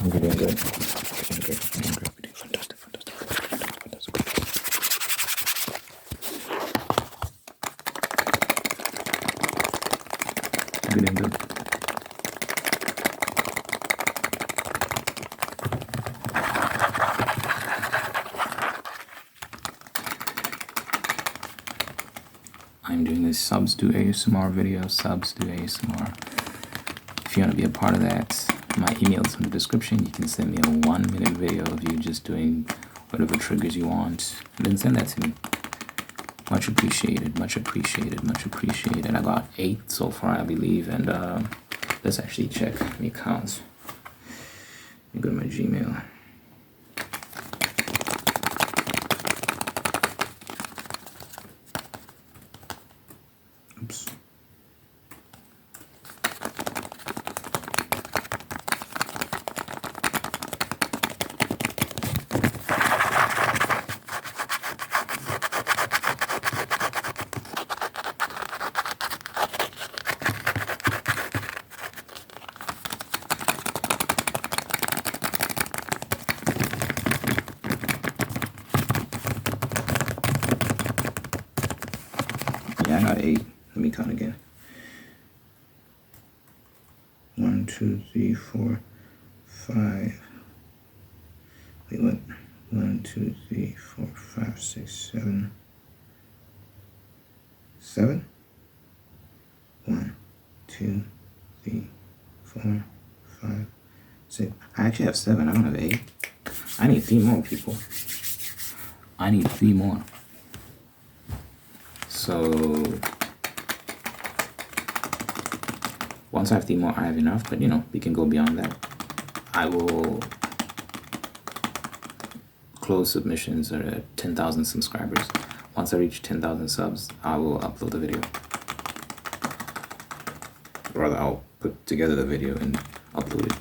We're doing good. We're doing great. We're doing great. We're doing fantastic, fantastic, fantastic. We're doing good. I'm doing this subs to ASMR video, subs to ASMR. If you want to be a part of that, my email's in the description. You can send me a 1-minute video of you just doing whatever triggers you want, and then send that to me. Much appreciated, much appreciated, much appreciated. I got 8 so far, I believe, and let's actually check the accounts. Let me go to my Gmail. Oops. Yeah, I got 8. Let me count again. 1, 2, 3, 4, 5. Wait, what? 1, 2, 3, 4, 5, 6, 7. 7? 1, 2, 3, 4, 5, 6. I actually have 7. I don't have 8. I need 3 more, people. I need 3 more. So once I have 3 more, I have enough, but we can go beyond that. I will close submissions at 10,000 subscribers. Once I reach 10,000 subs, I will upload the video. Or rather, I'll put together the video and upload it.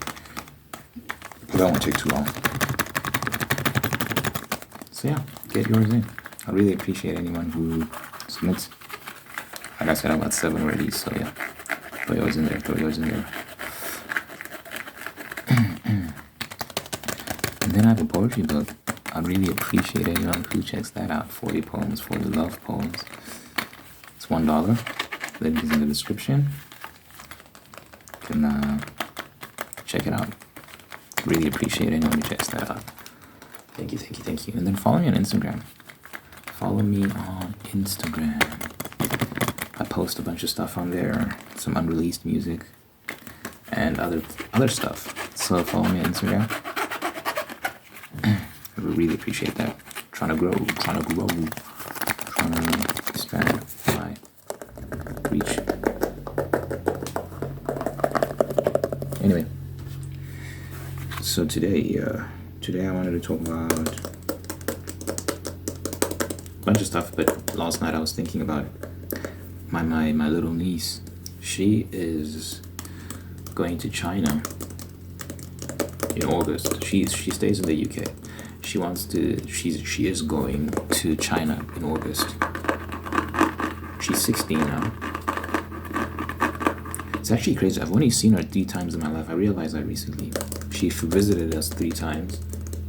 But that won't take too long. So yeah, get yours in. I really appreciate anyone who submits. Like I said, I got 7 already, so yeah. Throw yours in there, throw yours in there. And then I have a poetry book. I'd really appreciate anyone who checks that out. 40 poems, 40 love poems. It's $1. Link is in the description. You can check it out. Really appreciate anyone who checks that out. Thank you, thank you, thank you. And then follow me on Instagram. Follow me on Instagram. I post a bunch of stuff on there, some unreleased music, and other stuff. So follow me on Instagram. I would really appreciate that. Trying to grow, trying to expand my reach. Anyway, so today I wanted to talk about a bunch of stuff, but last night I was thinking about my little niece. She is going to China in August. She stays in the UK. She is going to China in August. She's 16 now. It's actually crazy. I've only seen her 3 times in my life. I realized that recently. She visited us 3 times.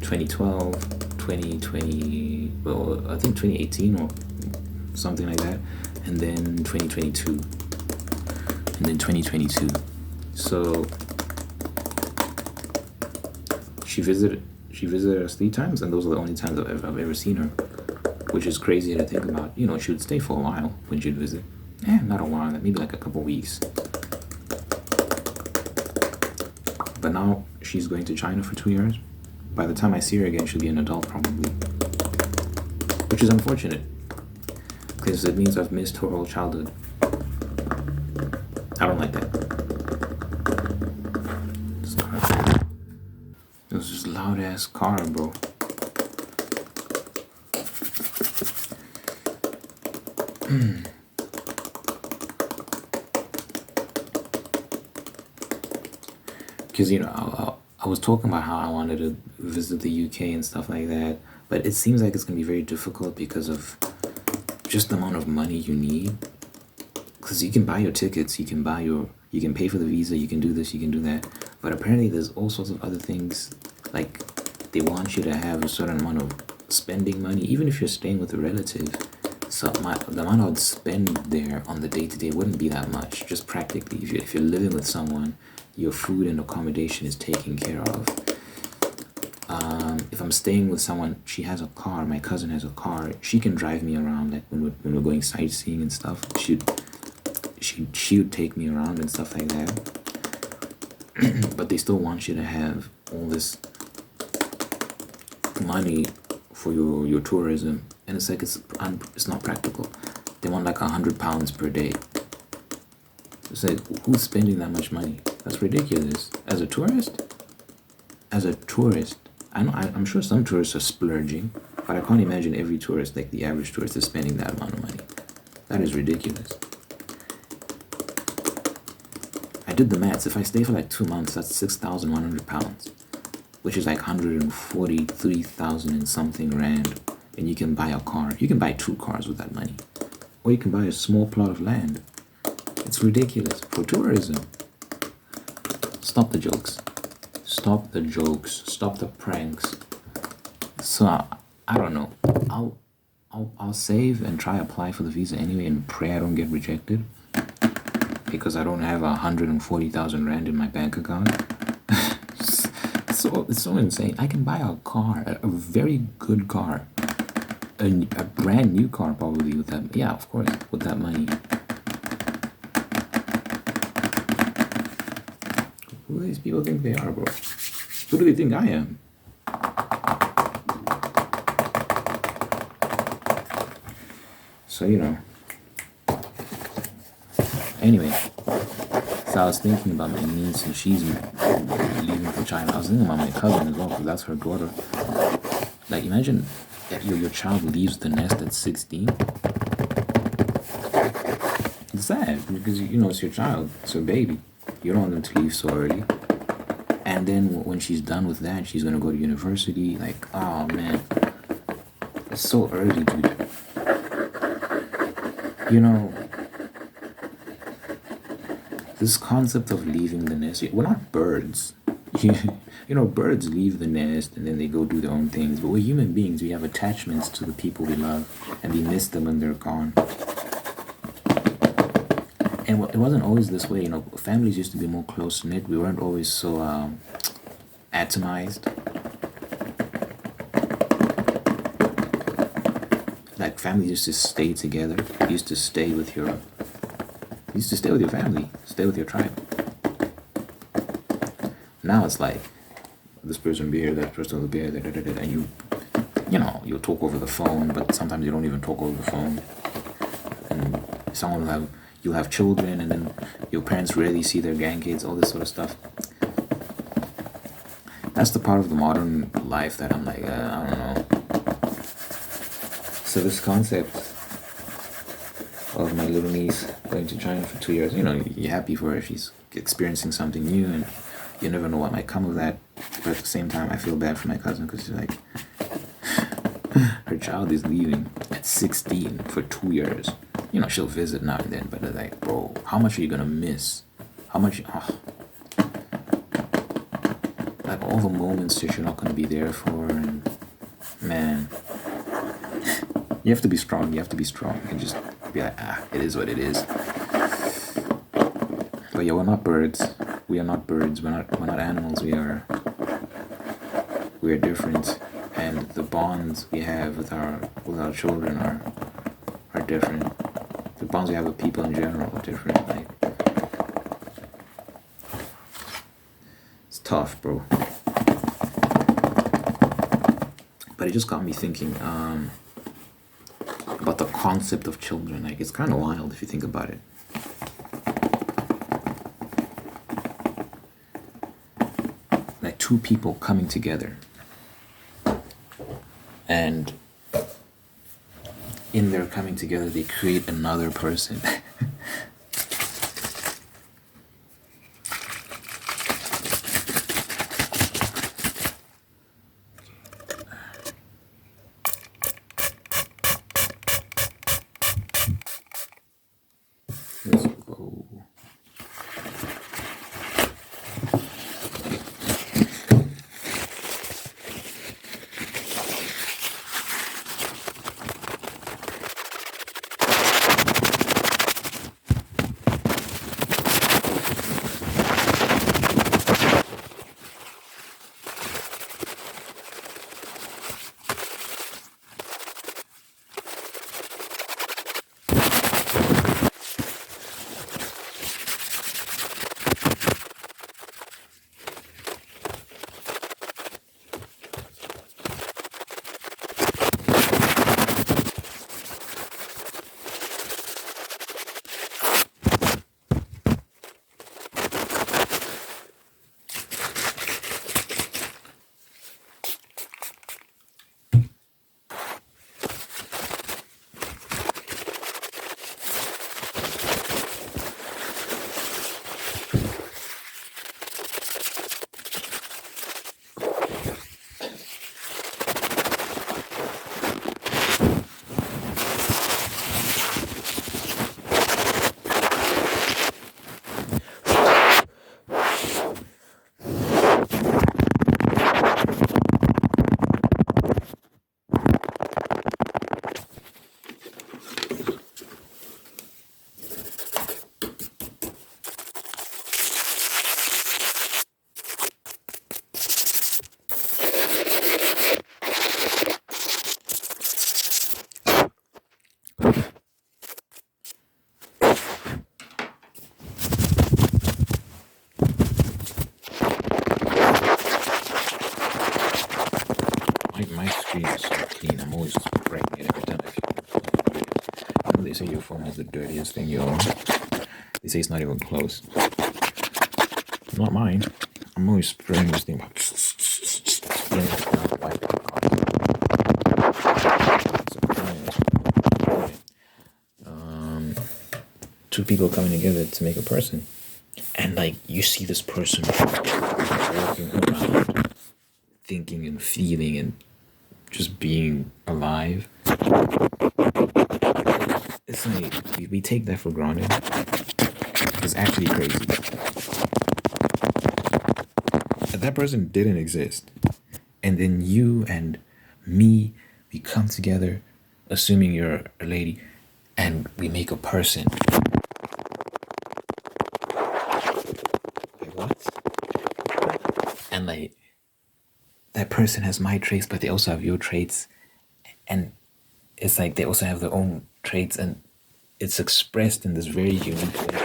2012, 2020, well, I think 2018 or something like that, and then 2022, and then 2022. So she visited us 3 times, and those are the only times I've ever seen her, which is crazy to think about. She would stay for a while when she'd visit. Not a while, maybe like a couple weeks. But now she's going to China for 2 years. By the time I see her again, she'll be an adult probably, which is unfortunate because it means I've missed her whole childhood. I don't like that. It was just loud ass car, bro. Because I was talking about how I wanted to visit the UK and stuff like that, but it seems like it's gonna be very difficult because of just the amount of money you need. Because you can buy your tickets, you can buy your You can pay for the visa, you can do this, you can do that. But apparently there's all sorts of other things, like they want you to have a certain amount of spending money, even if you're staying with a relative. So the amount I would spend there on the day-to-day wouldn't be that much. Just practically, if you're living with someone, your food and accommodation is taken care of. If I'm staying with someone, she has a car, my cousin has a car, she can drive me around, like when we're going sightseeing and stuff. She would take me around and stuff like that. But they still want you to have all this money for your tourism, and it's like it's not practical. They want like £100 per day. It's like, who's spending that much money? That's ridiculous. As a tourist, I'm sure some tourists are splurging, but I can't imagine every tourist, like the average tourist, is spending that amount of money. That is ridiculous. I did the maths. If I stay for like 2 months, that's £6,100, which is like 143,000 and something rand. And you can buy a car. You can buy 2 cars with that money, or you can buy a small plot of land. It's ridiculous for tourism. Stop the jokes. Stop the jokes. Stop the pranks. So I don't know. I'll save and try apply for the visa anyway and pray I don't get rejected, because I don't have 140,000 rand in my bank account. It's so insane. I can buy a car, a very good car, a brand new car probably with that. Yeah, of course, with that money. Who do these people think they are, bro? Who do they think I am? So, anyway, so I was thinking about my niece, and she's leaving for China. I was thinking about my cousin as well, because that's her daughter. Like, imagine that your child leaves the nest at 16. It's sad, because, it's your child, it's her baby. You don't want them to leave so early. And then when she's done with that, she's going to go to university. Like, oh, man. It's so early, dude. This concept of leaving the nest, we're not birds. Birds leave the nest and then they go do their own things. But we're human beings. We have attachments to the people we love, and we miss them when they're gone. And it wasn't always this way. Families used to be more close-knit. We weren't always so atomized. Like, families used to stay together. You used to stay with your family, stay with your tribe. Now it's like, this person will be here, that person will be here, and you'll talk over the phone, but sometimes you don't even talk over the phone. And you'll have children, and then your parents rarely see their grandkids, all this sort of stuff. That's the part of the modern life that I'm like, I don't know. So this concept of my little niece going to China for 2 years, you're happy for her. She's experiencing something new, and you never know what might come of that. But at the same time, I feel bad for my cousin, because she's like, her child is leaving at 16 for 2 years. She'll visit now and then, but they're like, bro, how much are you gonna miss? How much? Like, all the moments that you're not gonna be there for, and man, you have to be strong. You have to be strong and just be like, it is what it is. But yeah, we're not birds. We are not birds. We're not animals. We are different, and the bonds we have with our children are different. The bonds we have with people in general are different. Like, it's tough, bro. But it just got me thinking about the concept of children. Like, it's kind of wild if you think about it. Like, 2 people coming together, and in their coming together, they create another person. Let's go. phone is the dirtiest thing you own. They say it's not even close. Not mine. I'm always spraying this thing. Two people coming together to make a person. And like you see this person walking around, thinking and feeling and just being alive. It's like we take that for granted. It's actually crazy. That person didn't exist. And then you and me, we come together, assuming you're a lady, and we make a person. Like what? And like that person has my traits, but they also have your traits. And it's like they also have their own traits, and it's expressed in this very unique way.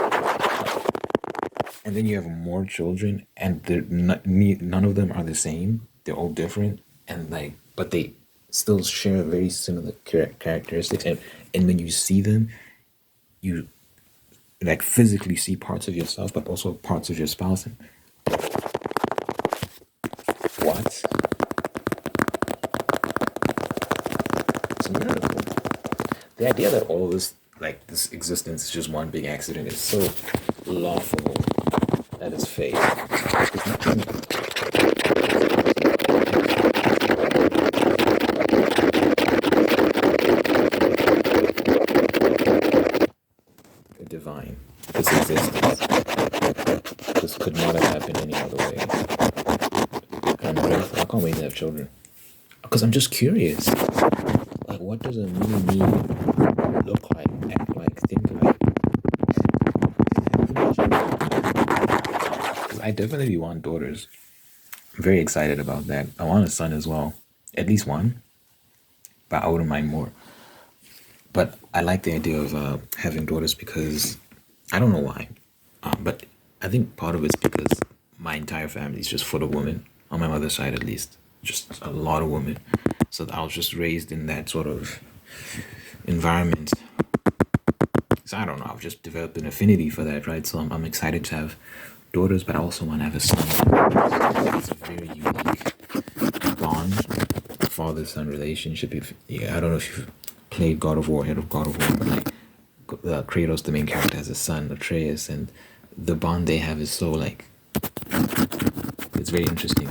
And then you have more children, and none of them are the same. They're all different, and like, but they still share very similar characteristics. And when you see them, you like physically see parts of yourself, but also parts of your spouse. And what? It's a miracle. The idea that all this, like this existence, is just one big accident is so laughable. That is fake. Divine. This existence. This could not have happened any other way. And I can't wait to have children. Because I'm just curious. Like, what does a mini me look like, act like, think like? I definitely want daughters. I'm very excited about that. I want a son as well. At least one. But I wouldn't mind more. But I like the idea of having daughters because I don't know why. But I think part of it's because my entire family is just full of women. On my mother's side, at least. Just a lot of women. So I was just raised in that sort of environment. So I don't know. I've just developed an affinity for that, right? So I'm excited to have daughters, but I also want to have a son. It's a very unique bond, father-son relationship. I don't know if you've played God of War, Head of God of War, but like Kratos, the main character, has a son, Atreus, and the bond they have is so like, it's very interesting.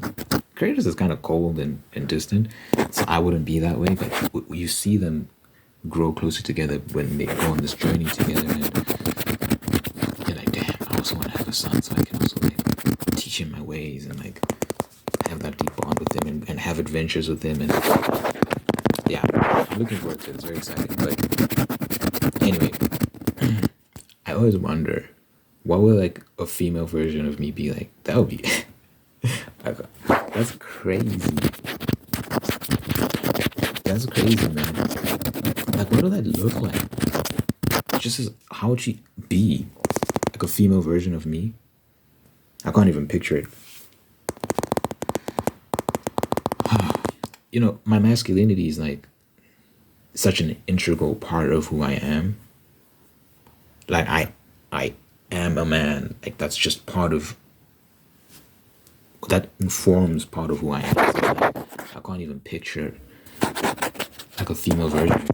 Kratos is kind of cold and distant, so I wouldn't be that way, but you see them grow closer together when they go on this journey together, and you're like, damn, I also want to have a son so I can also like teach him my ways and like have that deep bond with him and have adventures with him. And yeah, I'm looking forward to it. It's very exciting. But anyway, I always wonder, what would like a female version of me be like? That would be that's crazy. That's crazy, man. Like, what would that look like? Just as, how would she be? Like a female version of me? I can't even picture it. You know, my masculinity is like such an integral part of who I am. Like I am a man. Like that's just part of, that informs part of who I am. So, like, I can't even picture like a female version.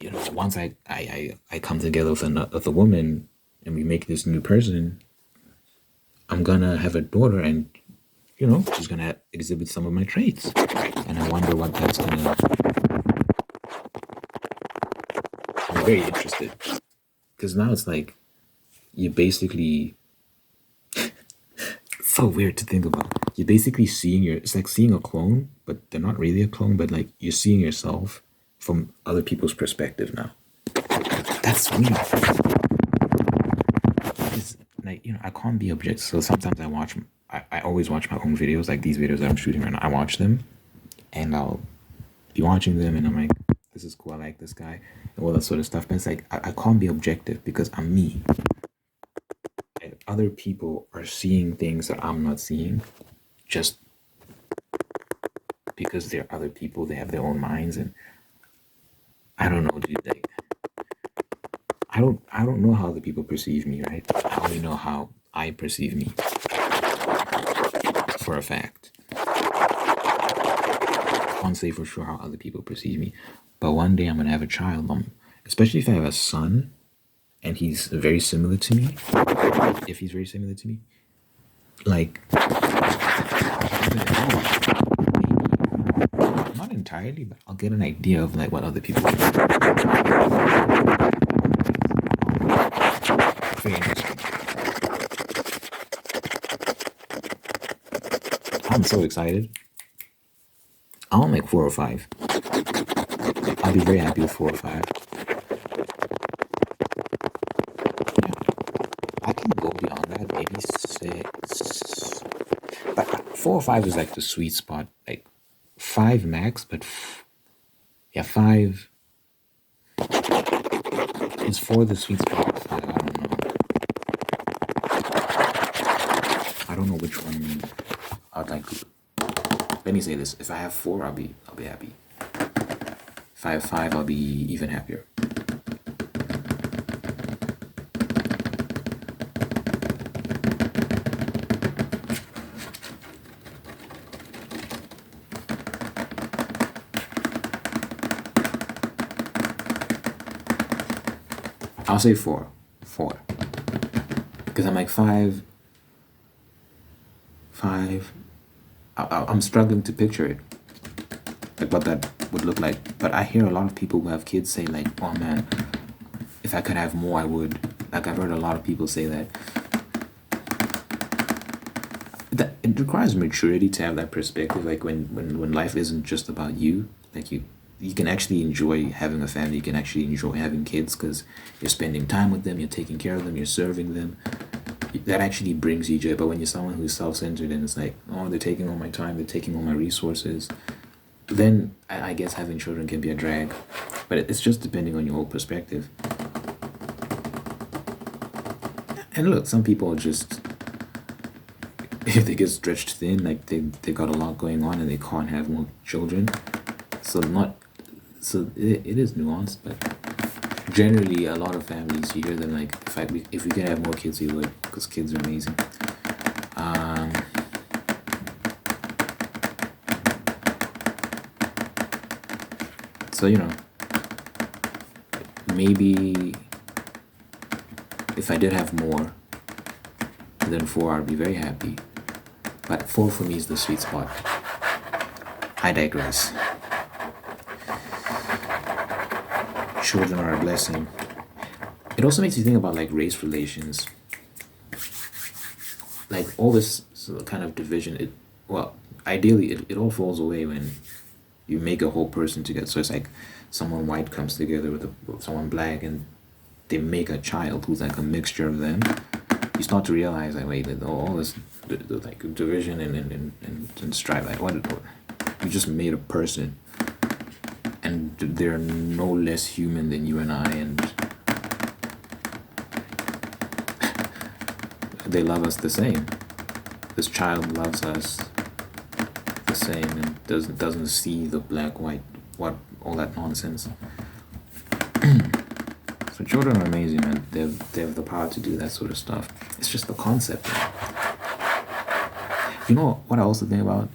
You know, once I come together with a woman and we make this new person, I'm gonna have a daughter, and you know, she's gonna exhibit some of my traits, and I wonder what that's gonna. I'm very interested because now it's like you basically. It's so weird to think about. You're basically seeing it's like seeing a clone, but they're not really a clone, but like you're seeing yourself from other people's perspective now. That's weird. It's like, you know, I can't be objective. So sometimes I always watch my own videos, like these videos that I'm shooting right now. I watch them and I'll be watching them and I'm like, this is cool, I like this guy, and all that sort of stuff. But it's like, I can't be objective because I'm me. And other people are seeing things that I'm not seeing just because they're other people, they have their own minds. And I don't know, dude. Like, I don't know how the people perceive me, right? I only know how I perceive me for a fact. I can't say for sure how other people perceive me, but one day I'm gonna have a child. Especially if I have a son and he's very similar to me. If he's very similar to me, like, not entirely, but I'll get an idea of like what other people think. Very interesting. I'm so excited. I want like 4 or 5. I'll be very happy with 4 or 5. Yeah, I can go beyond that, maybe 6. But 4 or 5 is like the sweet spot. Like 5 max, but yeah, 5 is for the sweet spot. 5, I don't know. I don't know which one I'd like to. Let me say this: if I have 4, I'll be happy. If I have 5, I'll be even happier. I'll say 4. 4. Because I'm like 5. I'm struggling to picture it. Like what that would look like. But I hear a lot of people who have kids say like, oh man, if I could have more, I would. Like I've heard a lot of people say that. That it requires maturity to have that perspective. Like when life isn't just about you. Like you can actually enjoy having a family. You can actually enjoy having kids because you're spending time with them. You're taking care of them. You're serving them. That actually brings you joy. But when you're someone who's self-centered and it's like, oh, they're taking all my time, they're taking all my resources, then I guess having children can be a drag. But it's just depending on your whole perspective. And look, some people are just, if they get stretched thin, like they got a lot going on and they can't have more children. So it is nuanced, but generally a lot of families, you hear them like, if we could have more kids, we would, because kids are amazing. So maybe if I did have more than 4, I'd be very happy. But 4 for me is the sweet spot. I digress. Children are a blessing. It also makes you think about like race relations. Like all this kind of division, ideally it all falls away when you make a whole person together. So it's like someone white comes together with someone black and they make a child who's like a mixture of them. You start to realize that wait, all this like division and strife, like what you just made a person, and they're no less human than you and I, and they love us the same. This child loves us the same and doesn't see the black, white, what all that nonsense. So children are amazing, man. They have the power to do that sort of stuff. It's just the concept. You know what I also think about?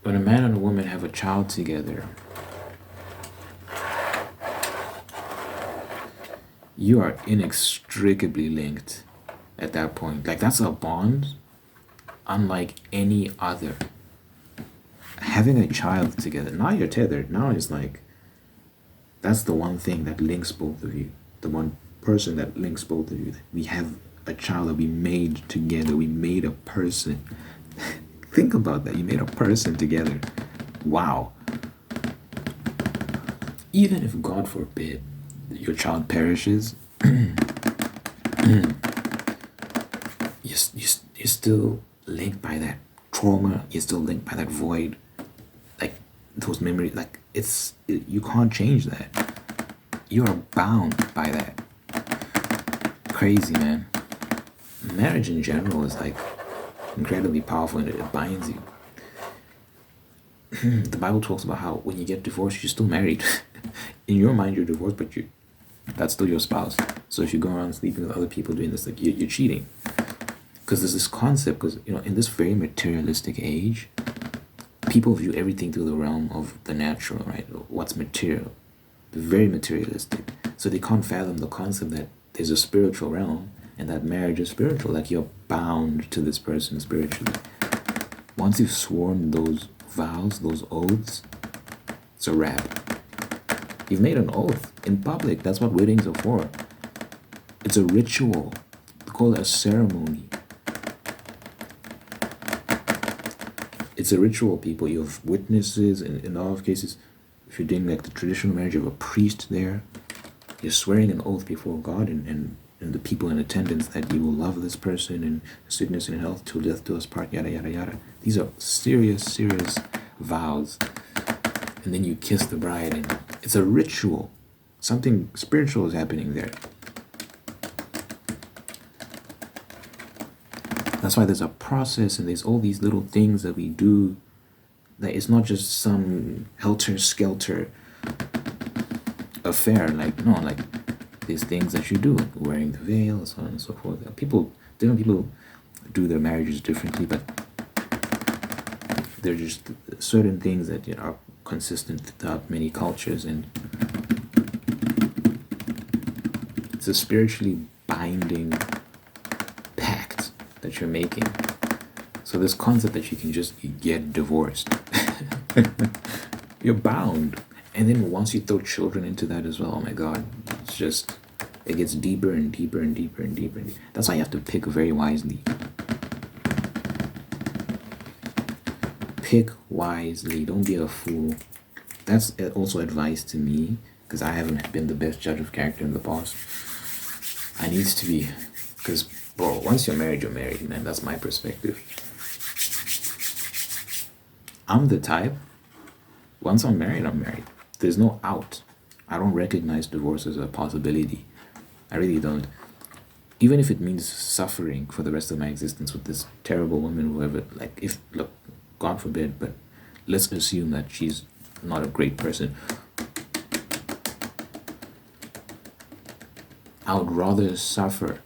When a man and a woman have a child together, you are inextricably linked at that point. Like that's a bond unlike any other. Having a child together, now you're tethered. Now it's like that's the one thing that links both of you. The one person that links both of you. We have a child that we made together. We made a person. Think about that. You made a person together. Wow. Even if God forbid your child perishes, you're still linked by that trauma. You're still linked by that void. Like those memories. Like you can't change that. You are bound by that. Crazy, man. Marriage in general is like incredibly powerful, and it binds you. The Bible talks about how when you get divorced, you're still married. In your mind, you're divorced, but that's still your spouse. So if you go around sleeping with other people doing this, like you're cheating. Because there's this concept, because in this very materialistic age, people view everything through the realm of the natural, right? What's material. They're very materialistic. So they can't fathom the concept that there's a spiritual realm and that marriage is spiritual. Like you're bound to this person spiritually. Once you've sworn those vows, those oaths, it's a wrap. You've made an oath in public. That's what weddings are for. It's a ritual. They call it a ceremony. It's a ritual, people. You have witnesses. In a lot of cases, if you're doing like the traditional marriage, you have a priest there. You're swearing an oath before God and the people in attendance that you will love this person in sickness and health, till death do us part, yada, yada, yada. These are serious, serious vows. And then you kiss the bride, and it's a ritual. Something spiritual is happening there. That's why there's a process, and there's all these little things that we do. That it's not just some helter-skelter affair. Like there's things that you do, like wearing the veil, so on and so forth. Different people do their marriages differently, but there are just certain things that are consistent throughout many cultures, and it's a spiritually binding pact that you're making. So this concept that you can just get divorced, you're bound. And then once you throw children into that as well, oh my God, it gets deeper and deeper and deeper and deeper. That's why you have to pick very wisely. Pick wisely. Don't be a fool. That's also advice to me, because I haven't been the best judge of character in the past. I need to be, because, bro, once you're married, man. That's my perspective. I'm the type, once I'm married, I'm married. There's no out. I don't recognize divorce as a possibility. I really don't. Even if it means suffering for the rest of my existence with this terrible woman, whoever, look, God forbid, but let's assume that she's not a great person. I would rather suffer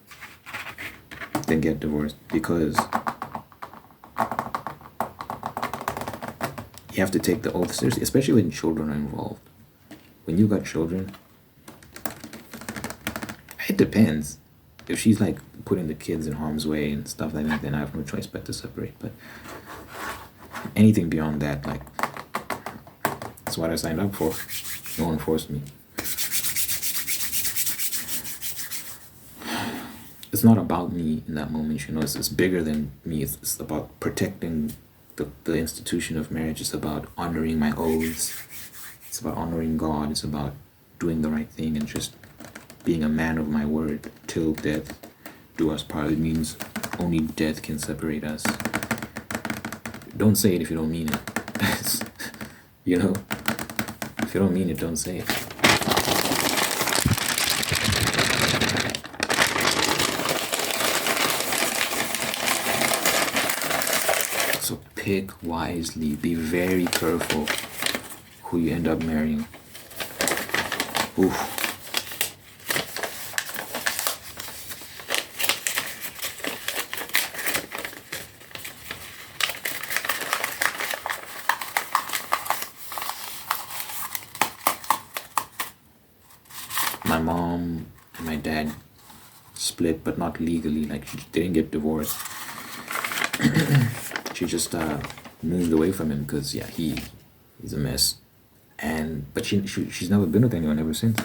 than get divorced, because you have to take the oath seriously, especially when children are involved. When you got children, it depends. If she's like putting the kids in harm's way and stuff like that, then I have no choice but to separate. But anything beyond that, like, that's what I signed up for. No one forced me. It's not about me in that moment, it's bigger than me. It's about protecting the institution of marriage. It's about honoring my oaths. It's about honoring God. It's about doing the right thing and just being a man of my word till death do us part. It means only death can separate us. Don't say it if you don't mean it. If you don't mean it, don't say it. So pick wisely. Be very careful who you end up marrying. Oof. My mom and my dad split, but not legally. Like, she didn't get divorced. She just moved away from him because, yeah, he's a mess. But she's never been with anyone ever since.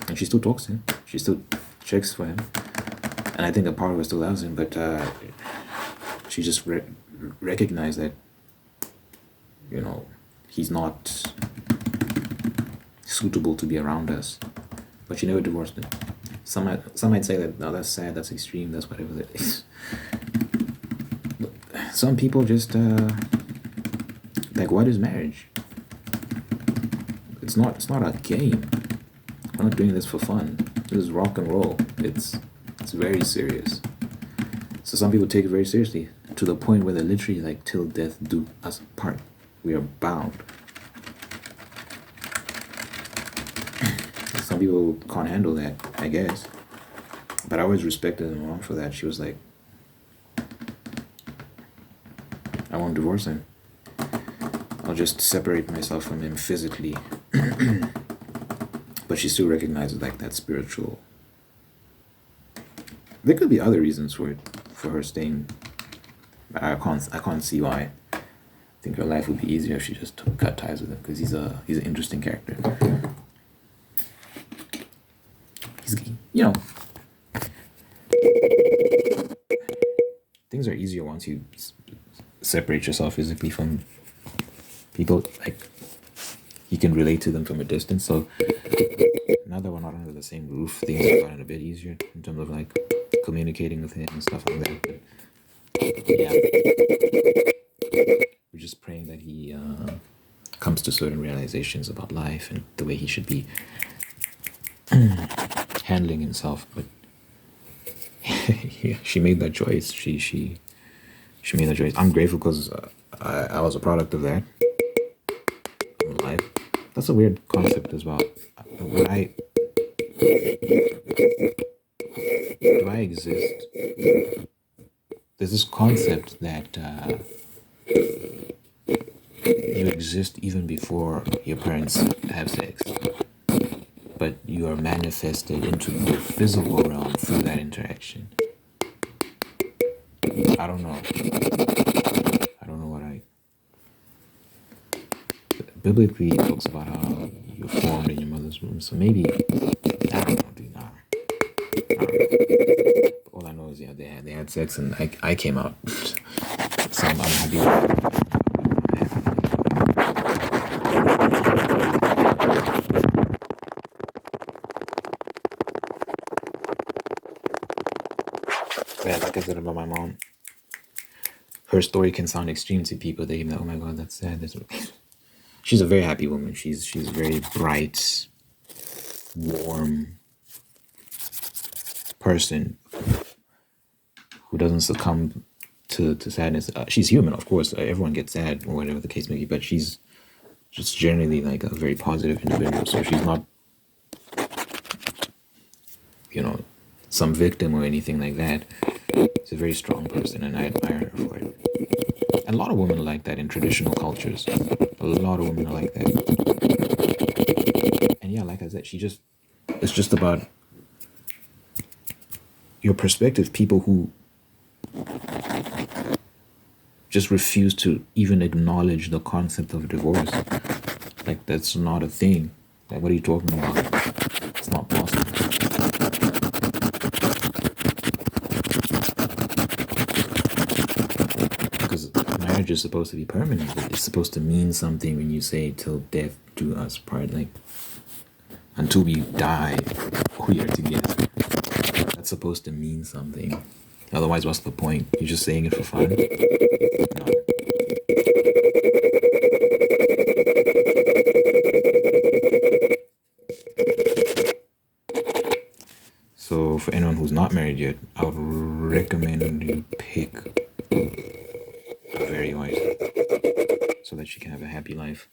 And she still talks to him. She still checks for him. And I think a part of her still loves him, but she just recognized that, he's not suitable to be around us. But she never divorced him. Some might say that, no, that's sad, that's extreme, that's whatever that is. But some people just, like, what is marriage? It's not a game. We're not doing this for fun. This is rock and roll. It's very serious. It's So some people take it very seriously to the point where they're literally like, till death do us part. We are bound. Some people can't handle that, I guess. But I always respected my mom for that. She was like, I won't divorce him. I'll just separate myself from him physically. But she still recognizes like that spiritual. There could be other reasons for it, for her staying. I can't see why. I think her life would be easier if she just cut ties with him, because he's an interesting character. He's, you know, things are easier once you separate yourself physically from people. Like, you can relate to them from a distance. So now that we're not under the same roof, things have gotten a bit easier in terms of like communicating with him and stuff like that. But yeah, we're just praying that he comes to certain realizations about life and the way he should be handling himself. But yeah, she made that choice. She made that choice. I'm grateful because I was a product of that in life. That's a weird concept as well. When do I exist? There's this concept that you exist even before your parents have sex, but you are manifested into the physical realm through that interaction. I don't know. Biblically, it talks about how you're formed in your mother's womb. So maybe, I don't know, dude. All I know is, yeah, they had sex and I came out. So I'm happy with it. Yeah, like I said about my mom, her story can sound extreme to people. They know, oh my God, that's sad. She's a very happy woman. She's very bright, warm person who doesn't succumb to sadness. She's human, of course. Everyone gets sad or whatever the case may be, but she's just generally like a very positive individual. So she's not, some victim or anything like that. She's a very strong person, and I admire her for it. And a lot of women are like that in traditional cultures. A lot of women are like that. And yeah, like I said, it's just about your perspective. People who just refuse to even acknowledge the concept of divorce. Like, that's not a thing. Like, what are you talking about? It's not possible. Because marriage is supposed to be permanent. It's supposed to mean something when you say till death do us part. Like, until we die, we are together. That's supposed to mean something. Otherwise, what's the point? You're just saying it for fun? No. So for anyone who's not married yet, I would recommend you pick very wisely so that you can have a happy life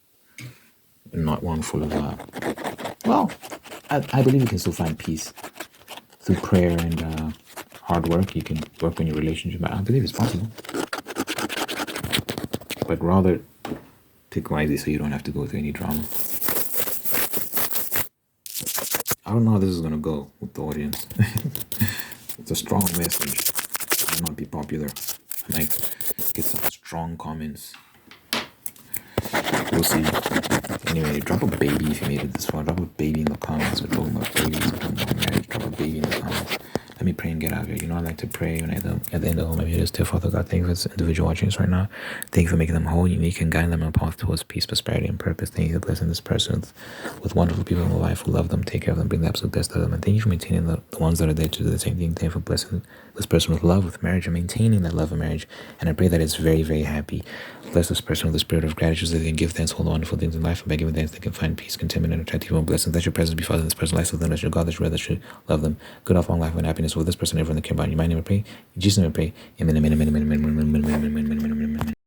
and not one full of I believe you can still find peace through prayer and hard work. You can work on your relationship. I believe it's possible, but rather pick wisely so you don't have to go through any drama. I don't know how this is gonna go with the audience. It's a strong message. It might not be popular. I might get some strong comments. We'll see. Anyway, drop a baby if you made it this far. Drop a baby in the comments. We're talking about babies. We're talking about marriage. Drop a baby in the comments. Let me pray and get out of here. I like to pray when at the end of all my videos. Dear Father God, thank you for this individual watching us right now. Thank you for making them whole, unique, and guiding them on a path towards peace, prosperity, and purpose. Thank you for blessing this person with wonderful people in their life who love them, take care of them, bring the absolute best out of them. And thank you for maintaining the ones that are there to do the same thing. Thank you for blessing this person with love, with marriage, and maintaining that love and marriage. And I pray that it's very, very happy. Bless this person with the spirit of gratitude so they can give thanks for all the wonderful things in life. And by giving thanks, they can find peace, contentment, and attractive blessings. Let your presence be Father in this person's life, so then let your God, that you love them. Good health, long life, and happiness. So this person, everyone that care about you, my name I pray. In Jesus' name I pray. Amen. Amen. Amen. Amen. Amen. Amen. Amen. Amen. Amen. Amen. Amen.